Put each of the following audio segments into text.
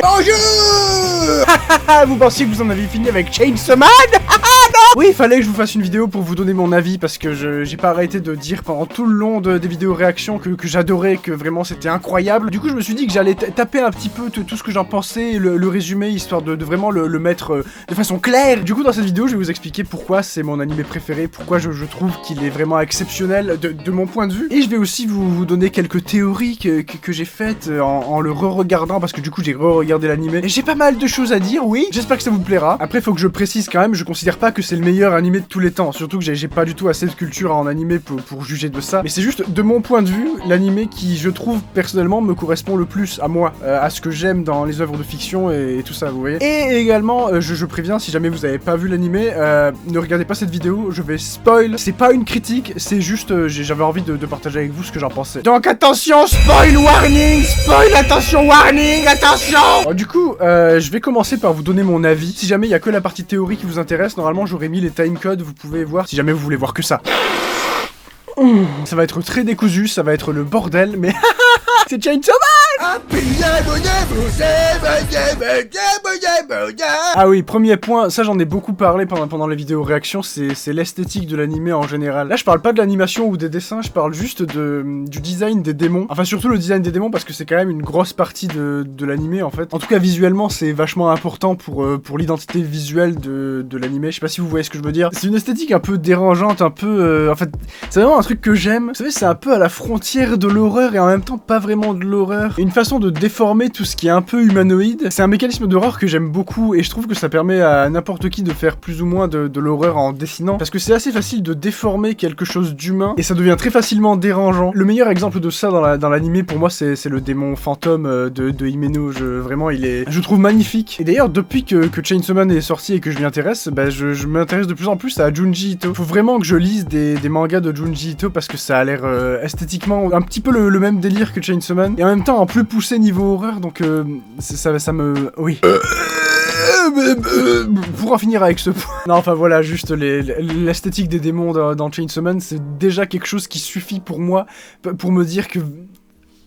Bonjour. Vous pensiez que vous en aviez fini avec Chainsaw Man? Oui, il fallait que je vous fasse une vidéo pour vous donner mon avis parce que j'ai pas arrêté de dire pendant tout le long des vidéos réactions que j'adorais, que vraiment c'était incroyable. Du coup, je me suis dit que j'allais taper un petit peu tout ce que j'en pensais, le résumé, histoire de vraiment le mettre de façon claire. Du coup, dans cette vidéo, je vais vous expliquer pourquoi c'est mon animé préféré, pourquoi je trouve qu'il est vraiment exceptionnel de mon point de vue. Et je vais aussi vous donner quelques théories que j'ai faites en le re-regardant, parce que du coup, j'ai re-regardé l'animé. Et j'ai pas mal de choses à dire, oui. J'espère que ça vous plaira. Après, faut que je précise quand même, je considère pas que c'est le meilleur animé de tous les temps, surtout que j'ai pas du tout assez de culture en animé pour juger de ça, mais c'est juste de mon point de vue l'animé qui, je trouve personnellement, me correspond le plus à moi, à ce que j'aime dans les œuvres de fiction et tout ça, vous voyez. Et également, je préviens, si jamais vous avez pas vu l'animé, ne regardez pas cette vidéo, je vais spoil, c'est pas une critique, c'est juste, j'avais envie de partager avec vous ce que j'en pensais. Donc attention, spoil warning, attention warning, attention. Alors, du coup, je vais commencer par vous donner mon avis. Si jamais il y a que la partie théorie qui vous intéresse, normalement j'aurais mis les timecodes, vous pouvez voir si jamais vous voulez voir que ça. Ça va être très décousu, ça va être le bordel, mais c'est Chainsaw Man. Ah oui, premier point, ça j'en ai beaucoup parlé pendant les vidéos réactions, c'est l'esthétique de l'animé en général. Là je parle pas de l'animation ou des dessins, je parle juste du design des démons. Enfin surtout le design des démons parce que c'est quand même une grosse partie de l'animé en fait. En tout cas visuellement c'est vachement important pour l'identité visuelle de l'animé. Je sais pas si vous voyez ce que je veux dire. C'est une esthétique un peu dérangeante, un peu... en fait, c'est vraiment un truc que j'aime. Vous savez, c'est un peu à la frontière de l'horreur et en même temps pas vraiment de l'horreur. Une façon de déformer tout ce qui est un peu humanoïde. C'est un mécanisme d'horreur que j'aime beaucoup et je trouve que ça permet à n'importe qui de faire plus ou moins de l'horreur en dessinant. Parce que c'est assez facile de déformer quelque chose d'humain et ça devient très facilement dérangeant. Le meilleur exemple de ça dans l'animé pour moi c'est le démon fantôme de Himeno. Vraiment je trouve magnifique. Et d'ailleurs depuis que Chainsaw Man est sorti et que je m'y intéresse, bah, je m'intéresse de plus en plus à Junji Ito. Faut vraiment que je lise des mangas de Junji Ito parce que ça a l'air esthétiquement un petit peu le même délire que Chainsaw Man et en même temps en plus poussé niveau horreur, donc ça me... oui. Pour en finir avec ce point. Non, enfin voilà, juste l'esthétique des démons dans Chainsaw Man, c'est déjà quelque chose qui suffit pour moi, pour me dire que...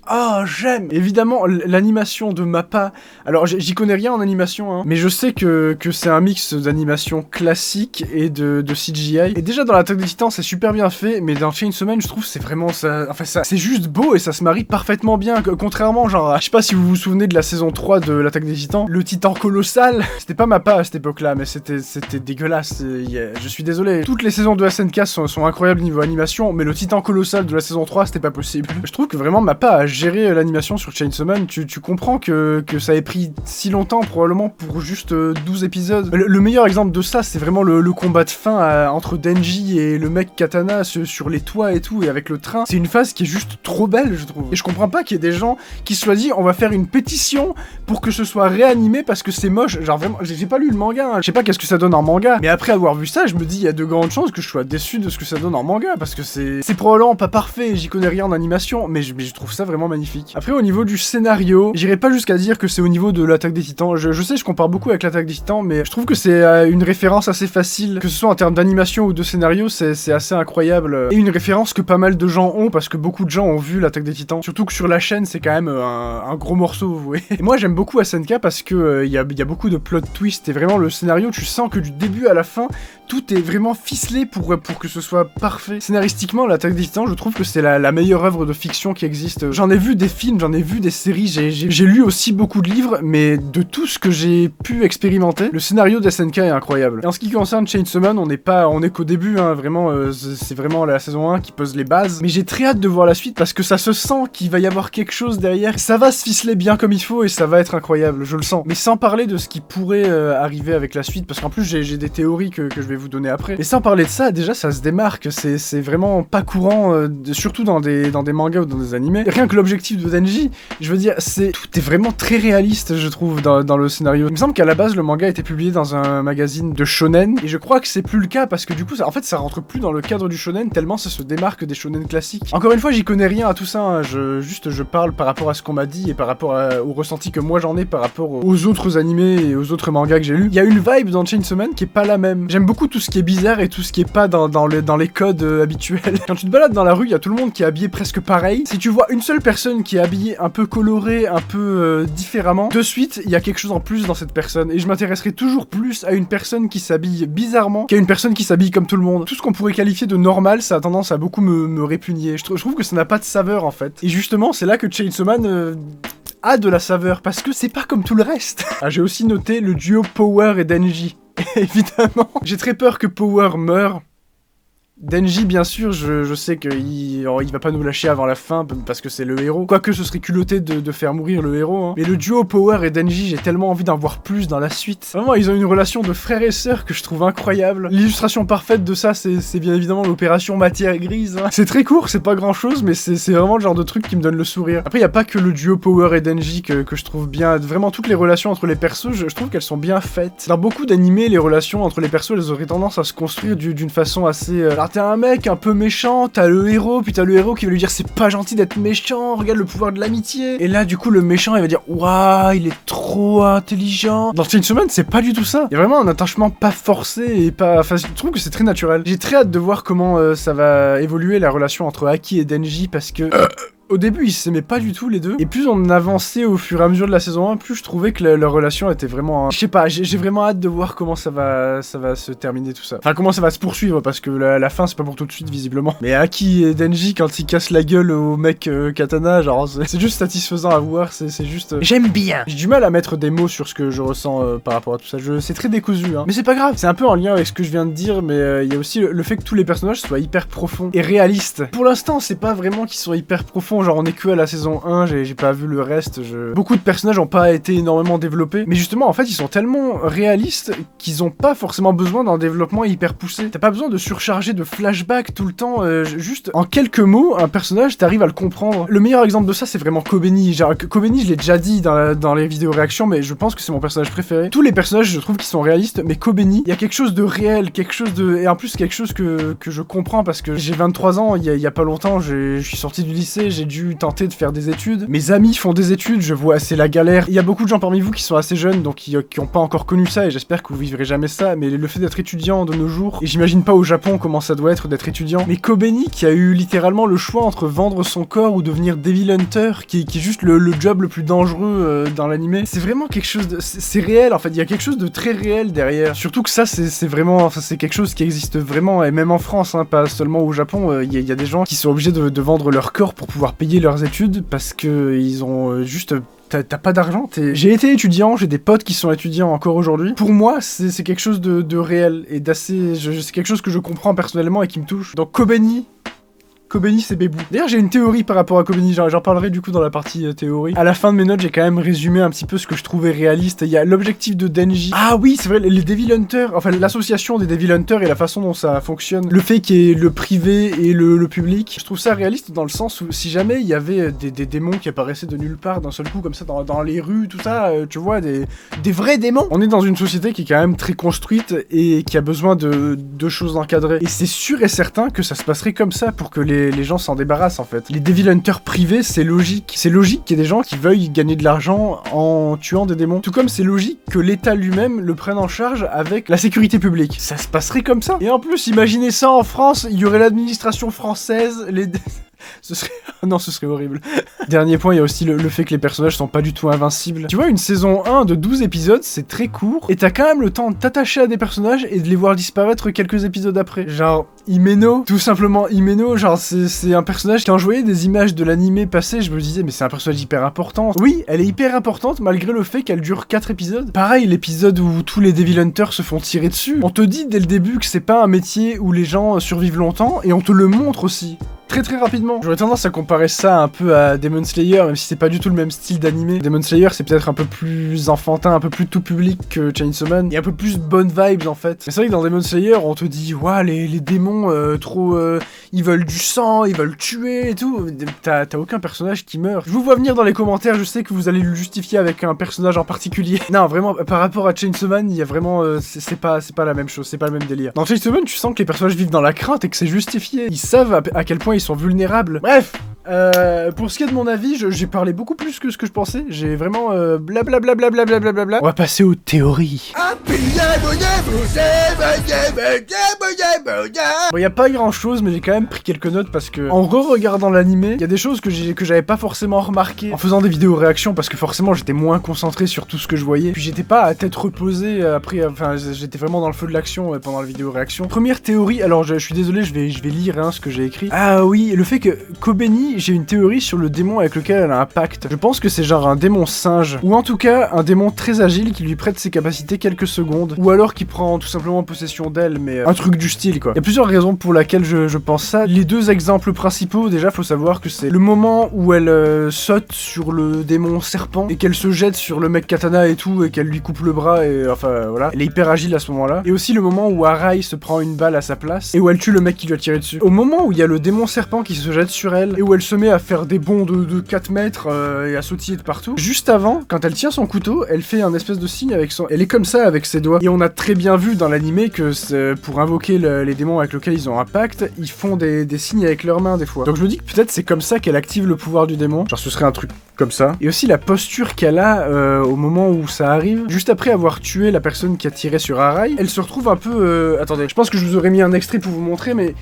Ah, j'aime. Évidemment, l'animation de Mappa... Alors, j'y connais rien en animation, hein, mais je sais que c'est un mix d'animation classique et de CGI. Et déjà, dans l'Attaque des Titans, c'est super bien fait, mais dans Chainsaw Man, je trouve c'est vraiment ça... Enfin, c'est juste beau et ça se marie parfaitement bien. Contrairement, genre, je sais pas si vous vous souvenez de la saison 3 de l'Attaque des Titans, le titan colossal, c'était pas Mappa à cette époque-là, mais c'était dégueulasse. Je suis désolé. Toutes les saisons de SNK sont incroyables niveau animation, mais le titan colossal de la saison 3, c'était pas possible. Je trouve que vraiment Mappa a gérer l'animation sur Chainsaw Man, tu comprends que ça ait pris si longtemps probablement pour juste 12 épisodes. Le meilleur exemple de ça, c'est vraiment le combat de fin entre Denji et le mec Katana sur les toits et tout, et avec le train. C'est une phase qui est juste trop belle, je trouve. Et je comprends pas qu'il y ait des gens qui se soient dit, on va faire une pétition pour que ce soit réanimé parce que c'est moche. Genre vraiment, j'ai pas lu le manga, hein. Je sais pas qu'est-ce que ça donne en manga, mais après avoir vu ça, je me dis, il y a de grandes chances que je sois déçu de ce que ça donne en manga, parce que c'est probablement pas parfait, j'y connais rien en animation, mais je trouve ça vraiment magnifique. Après au niveau du scénario, j'irai pas jusqu'à dire que c'est au niveau de l'Attaque des Titans. Je sais, je compare beaucoup avec l'Attaque des Titans, mais je trouve que c'est une référence assez facile, que ce soit en termes d'animation ou de scénario, c'est assez incroyable. Et une référence que pas mal de gens ont, parce que beaucoup de gens ont vu l'Attaque des Titans. Surtout que sur la chaîne, c'est quand même un gros morceau, vous voyez. Et moi j'aime beaucoup SNK parce que y a beaucoup de plot twists, et vraiment le scénario, tu sens que du début à la fin, tout est vraiment ficelé pour que ce soit parfait. Scénaristiquement, l'Attaque des Titans, je trouve que c'est la meilleure œuvre de fiction qui existe. J'en ai vu des films, j'en ai vu des séries, j'ai lu aussi beaucoup de livres, mais de tout ce que j'ai pu expérimenter, le scénario de SNK est incroyable. Et en ce qui concerne Chainsaw Man, on est qu'au début, hein, vraiment, c'est vraiment la saison 1 qui pose les bases, mais j'ai très hâte de voir la suite parce que ça se sent qu'il va y avoir quelque chose derrière, ça va se ficeler bien comme il faut et ça va être incroyable, je le sens. Mais sans parler de ce qui pourrait arriver avec la suite, parce qu'en plus j'ai des théories que je vais vous donner après. Et sans parler de ça, déjà ça se démarque, c'est vraiment pas courant, surtout dans des mangas ou dans des animés. Rien que l'objectif de Denji, je veux dire, tout est vraiment très réaliste, je trouve, dans le scénario. Il me semble qu'à la base, le manga a été publié dans un magazine de shonen, et je crois que c'est plus le cas, parce que du coup, en fait, ça rentre plus dans le cadre du shonen, tellement ça se démarque des shonen classiques. Encore une fois, j'y connais rien à tout ça, hein. Je parle par rapport à ce qu'on m'a dit, et par rapport au ressenti que moi j'en ai par rapport aux autres animés et aux autres mangas que j'ai lus. Il y a une vibe dans Chainsaw Man qui est pas la même. J'aime beaucoup tout ce qui est bizarre et tout ce qui est pas dans les codes habituels. Quand tu te balades dans la rue, il y a tout le monde qui est habillé presque pareil. Si tu vois une seule personne personne qui est habillée un peu colorée, un peu différemment, de suite, il y a quelque chose en plus dans cette personne. Et je m'intéresserai toujours plus à une personne qui s'habille bizarrement qu'à une personne qui s'habille comme tout le monde. Tout ce qu'on pourrait qualifier de normal, ça a tendance à beaucoup me répugner. Je trouve que ça n'a pas de saveur, en fait. Et justement, c'est là que Chainsaw Man a de la saveur, parce que c'est pas comme tout le reste. Ah, j'ai aussi noté le duo Power et Denji. Évidemment, j'ai très peur que Power meure. Denji, bien sûr, je sais qu'il va pas nous lâcher avant la fin parce que c'est le héros. Quoique ce serait culotté de faire mourir le héros. Hein. Mais le duo Power et Denji, j'ai tellement envie d'en voir plus dans la suite. Vraiment, ils ont une relation de frère et sœur que je trouve incroyable. L'illustration parfaite de ça, c'est bien évidemment l'opération Matière Grise. Hein. C'est très court, c'est pas grand chose, mais c'est vraiment le genre de truc qui me donne le sourire. Après, y a pas que le duo Power et Denji que je trouve bien. Vraiment, toutes les relations entre les persos, je trouve qu'elles sont bien faites. Dans beaucoup d'animés, les relations entre les persos, elles auraient tendance à se construire d'une façon assez... Alors, t'es un mec un peu méchant, t'as le héros, puis t'as le héros qui va lui dire c'est pas gentil d'être méchant, regarde le pouvoir de l'amitié. Et là, du coup, le méchant, il va dire waouh, il est trop intelligent. Dans Chainsaw Man, c'est pas du tout ça. Il y a vraiment un attachement pas forcé et pas... Enfin, je trouve que c'est très naturel. J'ai très hâte de voir comment ça va évoluer la relation entre Aki et Denji parce que... Au début, ils s'aimaient pas du tout les deux. Et plus on avançait au fur et à mesure de la saison 1, plus je trouvais que leur relation était vraiment... Je sais pas, j'ai vraiment hâte de voir comment ça va se terminer tout ça. Enfin, comment ça va se poursuivre, parce que la fin, c'est pas pour tout de suite, visiblement. Mais Aki et Denji, quand ils cassent la gueule au mec katana, genre, c'est juste satisfaisant à voir, c'est juste... J'aime bien. J'ai du mal à mettre des mots sur ce que je ressens par rapport à tout ça. C'est très décousu, hein. Mais c'est pas grave, c'est un peu en lien avec ce que je viens de dire, mais il y a aussi le fait que tous les personnages soient hyper profonds et réalistes. Pour l'instant, c'est pas vraiment qu'ils sont hyper profonds, genre on est que à la saison 1, j'ai pas vu le reste, Beaucoup de personnages ont pas été énormément développés, mais justement en fait ils sont tellement réalistes qu'ils ont pas forcément besoin d'un développement hyper poussé. T'as pas besoin de surcharger de flashbacks tout le temps, juste en quelques mots, un personnage t'arrives à le comprendre. Le meilleur exemple de ça c'est vraiment Kobeni. Genre Kobeni je l'ai déjà dit dans les vidéos réactions, mais je pense que c'est mon personnage préféré. Tous les personnages je trouve qu'ils sont réalistes, mais Kobeni, il y a quelque chose de réel, quelque chose de... Et en plus quelque chose que je comprends parce que j'ai 23 ans, il y a pas longtemps, je suis sorti du lycée, j'ai dû tenter de faire des études. Mes amis font des études, je vois, c'est la galère. Il y a beaucoup de gens parmi vous qui sont assez jeunes, donc qui ont pas encore connu ça, et j'espère que vous vivrez jamais ça, mais le fait d'être étudiant de nos jours, et j'imagine pas au Japon comment ça doit être d'être étudiant, mais Kobeni qui a eu littéralement le choix entre vendre son corps ou devenir Devil Hunter, qui est juste le job le plus dangereux dans l'anime, c'est vraiment quelque chose de... C'est réel, en fait, il y a quelque chose de très réel derrière. Surtout que ça, c'est vraiment... Enfin, c'est quelque chose qui existe vraiment, et même en France, hein, pas seulement au Japon, il y a des gens qui sont obligés de vendre leur corps pour pouvoir payer leurs études parce que ils ont juste... T'as pas d'argent, J'ai été étudiant, j'ai des potes qui sont étudiants encore aujourd'hui. Pour moi, c'est quelque chose de réel et d'assez... C'est quelque chose que je comprends personnellement et qui me touche. Donc Kobeni, c'est Bébou. D'ailleurs, j'ai une théorie par rapport à Kobeni, j'en parlerai du coup dans la partie théorie. À la fin de mes notes, j'ai quand même résumé un petit peu ce que je trouvais réaliste. Il y a l'objectif de Denji. Ah oui, c'est vrai, les Devil Hunters, enfin l'association des Devil Hunters et la façon dont ça fonctionne. Le fait qu'il y ait le privé et le public. Je trouve ça réaliste dans le sens où si jamais il y avait des démons qui apparaissaient de nulle part d'un seul coup, comme ça dans les rues, tout ça, tu vois, des vrais démons. On est dans une société qui est quand même très construite et qui a besoin de choses encadrées. Et c'est sûr et certain que ça se passerait comme ça pour que les gens s'en débarrassent en fait. Les Devil Hunters privés, c'est logique. C'est logique qu'il y ait des gens qui veuillent gagner de l'argent en tuant des démons. Tout comme c'est logique que l'État lui-même le prenne en charge avec la sécurité publique. Ça se passerait comme ça. Et en plus, imaginez ça en France, il y aurait l'administration française, ce serait... Non, ce serait horrible. Dernier point, il y a aussi le fait que les personnages sont pas du tout invincibles. Tu vois, une saison 1 de 12 épisodes, c'est très court, et t'as quand même le temps de t'attacher à des personnages et de les voir disparaître quelques épisodes après. Genre, Himeno, tout simplement Himeno, genre c'est un personnage, quand je voyais des images de l'animé passer, je me disais, mais c'est un personnage hyper important. Oui, elle est hyper importante, malgré le fait qu'elle dure 4 épisodes. Pareil, l'épisode où tous les Devil Hunters se font tirer dessus. On te dit dès le début que c'est pas un métier où les gens survivent longtemps, et on te le montre aussi. Très rapidement. J'aurais tendance à comparer ça un peu à Demon Slayer, même si c'est pas du tout le même style d'animé. Demon Slayer, c'est peut-être un peu plus enfantin, un peu plus tout public que Chainsaw Man, et un peu plus bonnes vibes en fait. Mais c'est vrai que dans Demon Slayer, on te dit, ouah, les démons, trop... ils veulent du sang, ils veulent tuer et tout. T'as aucun personnage qui meurt. Je vous vois venir dans les commentaires, je sais que vous allez le justifier avec un personnage en particulier. Non, vraiment, par rapport à Chainsaw Man, il y a vraiment... c'est pas la même chose, c'est pas le même délire. Dans Chainsaw Man, tu sens que les personnages vivent dans la crainte et que c'est justifié. Ils savent à quel point ils sont vulnérables. Bref, Pour ce qui est de mon avis, j'ai parlé beaucoup plus que ce que je pensais. J'ai vraiment blablabla. On va passer aux théories. Bon, y a pas grand chose, mais j'ai quand même pris quelques notes parce que, en re-regardant l'animé, y a des choses que j'avais pas forcément remarqué en faisant des vidéos réactions parce que forcément j'étais moins concentré sur tout ce que je voyais. Puis j'étais pas à tête reposée après, enfin j'étais vraiment dans le feu de l'action pendant la vidéo réaction. Première théorie, alors je suis désolé, je vais lire ce que j'ai écrit. Ah oui, le fait que Kobeni, j'ai une théorie sur le démon avec lequel elle a un pacte. Je pense que c'est genre un démon singe, ou en tout cas un démon très agile qui lui prête ses capacités quelques secondes, ou alors qui prend tout simplement possession d'elle, mais un truc du style quoi. Il y a plusieurs raisons pour lesquelles je pense ça. Les deux exemples principaux, déjà faut savoir que c'est le moment où elle saute sur le démon serpent et qu'elle se jette sur le mec katana et tout et qu'elle lui coupe le bras et enfin voilà. Elle est hyper agile à ce moment-là. Et aussi le moment où Arai se prend une balle à sa place et où elle tue le mec qui lui a tiré dessus. Au moment où il y a le démon serpent qui se jette sur elle et où elle se met à faire des bonds de 4 mètres et à sautiller de partout, juste avant, quand elle tient son couteau, elle fait un espèce de signe avec son... Elle est comme ça avec ses doigts. Et on a très bien vu dans l'animé que pour invoquer les démons avec lesquels ils ont un pacte, ils font des signes avec leurs mains des fois. Donc je me dis que peut-être c'est comme ça qu'elle active le pouvoir du démon. Genre ce serait un truc comme ça. Et aussi la posture qu'elle a au moment où ça arrive. Juste après avoir tué la personne qui a tiré sur Arai, elle se retrouve un peu... Attendez, je pense que je vous aurais mis un extrait pour vous montrer, mais...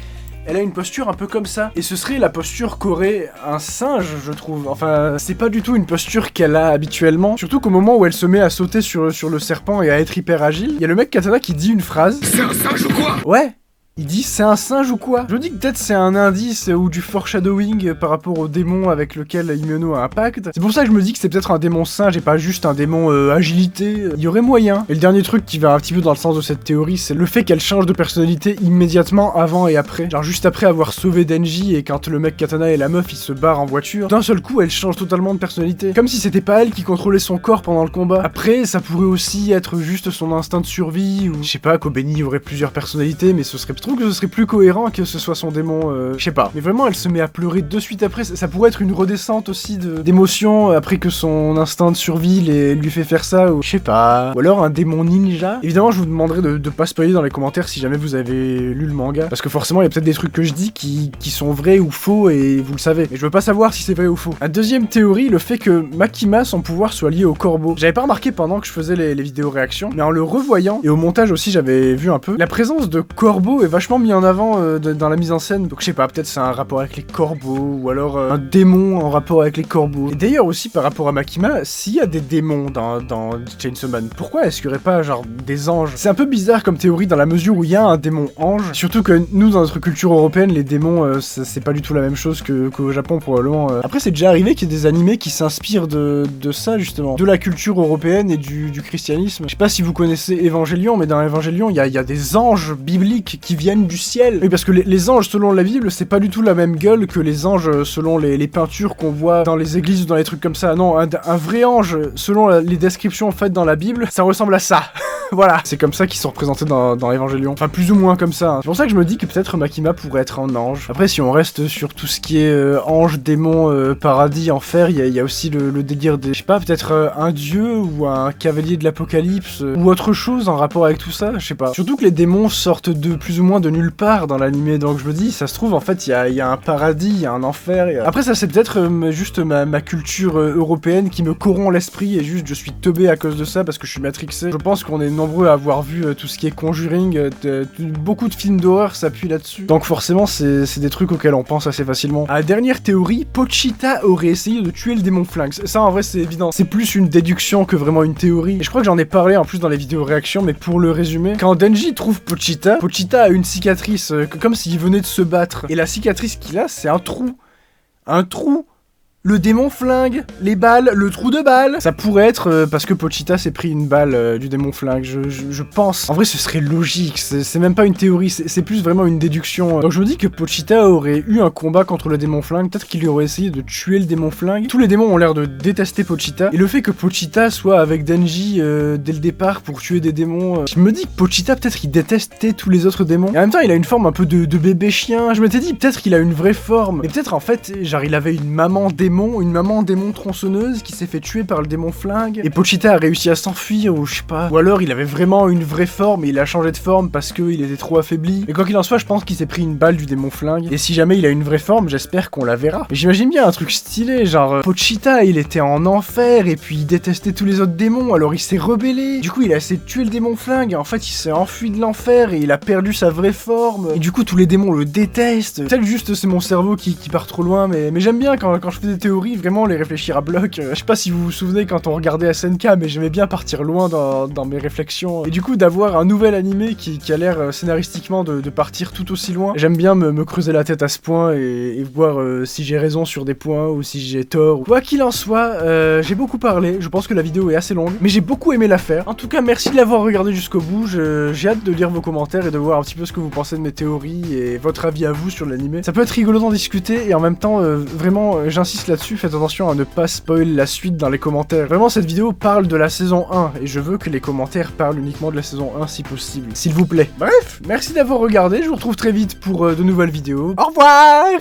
Elle a une posture un peu comme ça. Et ce serait la posture qu'aurait un singe, je trouve. Enfin, c'est pas du tout une posture qu'elle a habituellement. Surtout qu'au moment où elle se met à sauter sur le serpent et à être hyper agile, il y a le mec katana qui dit une phrase. C'est un singe ou quoi? Ouais. Il dit c'est un singe ou quoi? Je me dis que peut-être c'est un indice ou du foreshadowing par rapport au démon avec lequel Himeno a un pacte. C'est pour ça que je me dis que c'est peut-être un démon singe et pas juste un démon agilité. Il y aurait moyen. Et le dernier truc qui va un petit peu dans le sens de cette théorie, c'est le fait qu'elle change de personnalité immédiatement avant et après. Genre juste après avoir sauvé Denji et quand le mec katana et la meuf ils se barrent en voiture, d'un seul coup elle change totalement de personnalité. Comme si c'était pas elle qui contrôlait son corps pendant le combat. Après ça pourrait aussi être juste son instinct de survie ou je sais pas, Kobeni aurait plusieurs personnalités mais ce serait je trouve que ce serait plus cohérent que ce soit son démon, je sais pas. Mais vraiment, elle se met à pleurer de suite après. Ça pourrait être une redescente aussi d'émotion après que son instinct de survie lui fait faire ça, ou je sais pas. Ou alors un démon ninja. Évidemment, je vous demanderai de pas spoiler dans les commentaires si jamais vous avez lu le manga. Parce que forcément, il y a peut-être des trucs que je dis qui sont vrais ou faux et vous le savez. Mais je veux pas savoir si c'est vrai ou faux. La deuxième théorie, le fait que Makima, son pouvoir soit lié au corbeau. J'avais pas remarqué pendant que je faisais les vidéos réactions, mais en le revoyant, et au montage aussi, j'avais vu un peu, la présence de corbeaux est vachement mis en avant dans la mise en scène, donc je sais pas, peut-être c'est un rapport avec les corbeaux, ou alors un démon en rapport avec les corbeaux. Et d'ailleurs aussi par rapport à Makima, s'il y a des démons dans Chainsaw Man, pourquoi est-ce qu'il y aurait pas genre des anges? C'est un peu bizarre comme théorie dans la mesure où il y a un démon ange, surtout que nous dans notre culture européenne, les démons c'est pas du tout la même chose qu'au Japon probablement. Après c'est déjà arrivé qu'il y ait des animés qui s'inspirent de ça justement, de la culture européenne et du christianisme. Je sais pas si vous connaissez Evangelion, mais dans Evangelion il y a des anges bibliques qui viennent du ciel. Oui, parce que les anges selon la Bible, c'est pas du tout la même gueule que les anges selon les peintures qu'on voit dans les églises ou dans les trucs comme ça. Non, un vrai ange, selon les descriptions faites dans la Bible, ça ressemble à ça. Voilà, c'est comme ça qu'ils sont représentés dans Evangelion. Enfin, plus ou moins comme ça. Hein. C'est pour ça que je me dis que peut-être Makima pourrait être un ange. Après, si on reste sur tout ce qui est ange, démon, paradis, enfer, il y a aussi le délire des... Je sais pas, peut-être un dieu ou un cavalier de l'apocalypse ou autre chose en rapport avec tout ça, je sais pas. Surtout que les démons sortent de plus ou moins de nulle part dans l'animé, donc je me dis, ça se trouve, en fait, il y a un paradis, il y a un enfer. Après, ça, c'est peut-être juste ma culture européenne qui me corrompt l'esprit et juste je suis teubé à cause de ça parce que je suis matrixé. Je pense qu'on est nombreux à avoir vu tout ce qui est Conjuring, beaucoup de films d'horreur s'appuient là-dessus. Donc forcément, c'est des trucs auxquels on pense assez facilement. À la dernière théorie, Pochita aurait essayé de tuer le démon flingue. Ça, en vrai, c'est évident. C'est plus une déduction que vraiment une théorie. Et je crois que j'en ai parlé en plus dans les vidéos réactions, mais pour le résumer, quand Denji trouve Pochita a une cicatrice, comme s'il venait de se battre. Et la cicatrice qu'il a, c'est un trou. Un trou. Le démon flingue, les balles, le trou de balle. Ça pourrait être parce que Pochita s'est pris une balle du démon flingue, je pense. En vrai, ce serait logique, c'est même pas une théorie, c'est plus vraiment une déduction. Donc je me dis que Pochita aurait eu un combat contre le démon flingue, peut-être qu'il aurait essayé de tuer le démon flingue. Tous les démons ont l'air de détester Pochita, et le fait que Pochita soit avec Denji dès le départ pour tuer des démons, je me dis que Pochita, peut-être qu'il détestait tous les autres démons. Et en même temps, il a une forme un peu de bébé chien. Je m'étais dit, peut-être qu'il a une vraie forme, mais peut-être en fait, genre il avait une maman démon démon, une maman démon tronçonneuse qui s'est fait tuer par le démon flingue, et Pochita a réussi à s'enfuir, ou je sais pas. Ou alors il avait vraiment une vraie forme et il a changé de forme parce qu'il était trop affaibli. Et quoi qu'il en soit, je pense qu'il s'est pris une balle du démon flingue. Et si jamais il a une vraie forme, j'espère qu'on la verra. Mais j'imagine bien un truc stylé, genre Pochita, il était en enfer et puis il détestait tous les autres démons, alors il s'est rebellé. Du coup, il a essayé de tuer le démon flingue et en fait, il s'est enfui de l'enfer et il a perdu sa vraie forme. Et du coup, tous les démons le détestent. Peut-être juste c'est mon cerveau qui part trop loin, mais j'aime bien quand je fais des théories, vraiment les réfléchir à bloc. Je sais pas si vous vous souvenez quand on regardait SNK, mais j'aimais bien partir loin dans mes réflexions. Et du coup, d'avoir un nouvel animé qui a l'air scénaristiquement de partir tout aussi loin, j'aime bien me creuser la tête à ce point et voir si j'ai raison sur des points ou si j'ai tort. Quoi qu'il en soit, j'ai beaucoup parlé, je pense que la vidéo est assez longue, mais j'ai beaucoup aimé la faire. En tout cas, merci de l'avoir regardé jusqu'au bout, j'ai hâte de lire vos commentaires et de voir un petit peu ce que vous pensez de mes théories et votre avis à vous sur l'animé. Ça peut être rigolo d'en discuter et en même temps, vraiment, j'insiste là-dessus, faites attention à ne pas spoil la suite dans les commentaires. Vraiment, cette vidéo parle de la saison 1 et je veux que les commentaires parlent uniquement de la saison 1 si possible, s'il vous plaît. Bref, merci d'avoir regardé, je vous retrouve très vite pour de nouvelles vidéos. Au revoir!